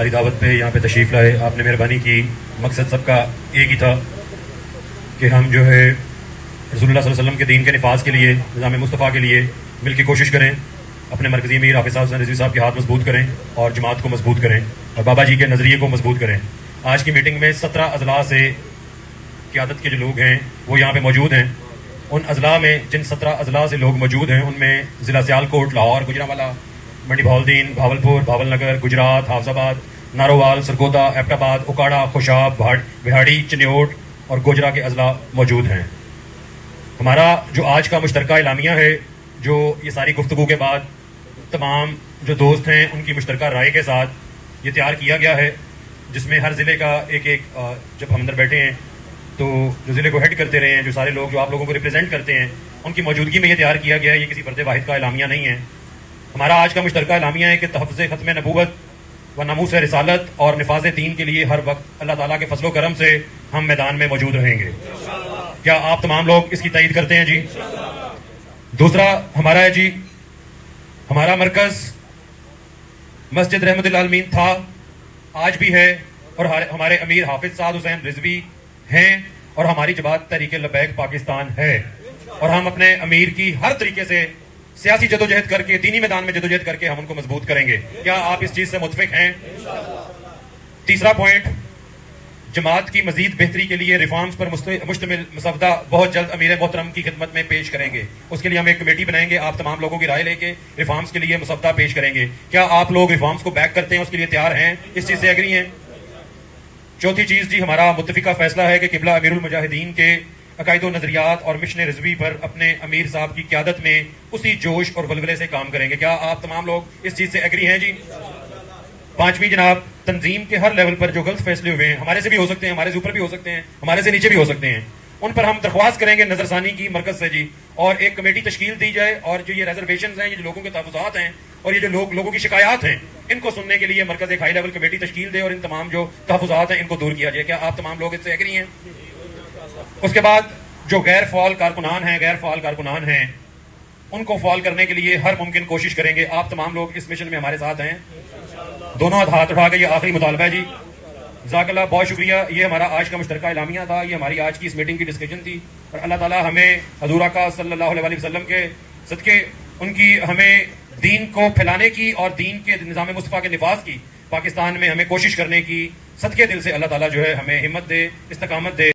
ہماری دعوت پہ یہاں پہ تشریف لائے، آپ نے مہربانی کی۔ مقصد سب کا ایک ہی تھا کہ ہم جو ہے رسول اللہ صلی اللہ علیہ وسلم کے دین کے نفاذ کے لیے، نظام مصطفیٰ کے لیے مل کے کوشش کریں، اپنے مرکزی امیر حافظ صاحب رضوی صاحب کے ہاتھ مضبوط کریں اور جماعت کو مضبوط کریں اور بابا جی کے نظریے کو مضبوط کریں۔ آج کی میٹنگ میں 17 اضلاع سے قیادت کے جو لوگ ہیں وہ یہاں پہ موجود ہیں۔ ان اضلاع میں جن 17 اضلاع سے لوگ موجود ہیں ان میں ضلع سیالکوٹ، لاہور، گجرانوالہ، منڈی بہاولدین، بھاولپور، بھاول نگر، گجرات، حافظ آباد، نارووال، سرگودا، ایبٹ آباد، اکاڑا، خوشاب، بہاڑی، چنیوٹ اور گوجرا کے اضلاع موجود ہیں۔ ہمارا جو آج کا مشترکہ اعلامیہ ہے، جو یہ ساری گفتگو کے بعد تمام جو دوست ہیں ان کی مشترکہ رائے کے ساتھ یہ تیار کیا گیا ہے، جس میں ہر ضلع کا ایک جب ہم اندر بیٹھے ہیں تو جو ضلع کو ہیڈ کرتے رہے ہیں، جو سارے لوگ جو آپ لوگوں کو ریپرزینٹ کرتے ہیں، ان کی موجودگی میں یہ تیار کیا گیا ہے۔ یہ کسی فرد واحد کا اعلامیہ نہیں ہے۔ ہمارا آج کا مشترکہ اعلامیہ ہے کہ تحفظ ختم نبوت و ناموس رسالت اور نفاذ دین کے لیے ہر وقت اللہ تعالیٰ کے فضل و کرم سے ہم میدان میں موجود رہیں گے۔ کیا آپ تمام لوگ اس کی تائید کرتے ہیں؟ جی۔ دوسرا ہمارا ہے جی، ہمارا مرکز مسجد رحمت العالمین تھا، آج بھی ہے، اور ہمارے امیر حافظ سعد حسین رضوی ہیں، اور ہماری جماعت تحریک لبیک پاکستان ہے، اور ہم اپنے امیر کی ہر طریقے سے سیاسی جدوجہد کر کے، دینی میدان میں جدوجہد کر کے ہم ان کو مضبوط کریں گے۔ کیا آپ اس چیز سے متفق ہیں؟ تیسرا پوائنٹ، جماعت کی مزید بہتری کے لیے ریفارمز پر مشتمل مسودہ بہت جلد امیر محترم کی خدمت میں پیش کریں گے۔ اس کے لیے ہم ایک کمیٹی بنائیں گے، آپ تمام لوگوں کی رائے لے کے ریفارمز کے لیے مسودہ پیش کریں گے۔ کیا آپ لوگ ریفارمز کو بیک کرتے ہیں، اس کے لیے تیار ہیں، اس چیز سے ایگری ہیں؟ چوتھی چیز جی، ہمارا متفقہ فیصلہ ہے کہ قبلہ امیر المجاہدین کے عقائد و نظریات اور مشن رضوی پر اپنے امیر صاحب کی قیادت میں اسی جوش اور ولولے سے کام کریں گے۔ کیا آپ تمام لوگ اس چیز سے ایگری ہیں؟ جی۔ پانچویں جناب، تنظیم کے ہر لیول پر جو غلط فیصلے ہوئے ہیں، ہمارے سے بھی ہو سکتے ہیں، ہمارے سے اوپر بھی ہو سکتے ہیں، ہمارے سے نیچے بھی ہو سکتے ہیں، ان پر ہم درخواست کریں گے نظر ثانی کی مرکز سے جی، اور ایک کمیٹی تشکیل دی جائے، اور جو یہ ریزرویشنز ہیں، یہ جو لوگوں کے تحفظات ہیں اور یہ جو لوگوں کی شکایات ہیں، ان کو سننے کے لیے مرکز ایک ہائی لیول کمیٹی تشکیل دے اور ان تمام جو تحفظات ہیں ان کو دور کیا جائے۔ کیا آپ تمام لوگ اس سے ایگری ہیں؟ اس کے بعد جو غیر فعال کارکنان ہیں ان کو فعال کرنے کے لیے ہر ممکن کوشش کریں گے۔ آپ تمام لوگ اس مشن میں ہمارے ساتھ ہیں؟ دونوں ہاتھ اٹھا کے یہ آخری مطالبہ ہے جی۔ جزاک اللہ، بہت شکریہ۔ یہ ہمارا آج کا مشترکہ اعلامیہ تھا، یہ ہماری آج کی اس میٹنگ کی ڈسکشن تھی، اور اللہ تعالیٰ ہمیں حضور آقا صلی اللہ علیہ وسلم کے صدقے ان کی ہمیں دین کو پھیلانے کی اور دین کے نظام مصطفیٰ کے نفاذ کی پاکستان میں ہمیں کوشش کرنے کی صدقے دل سے اللہ تعالیٰ جو ہے ہمیں ہمت دے، استقامت دے۔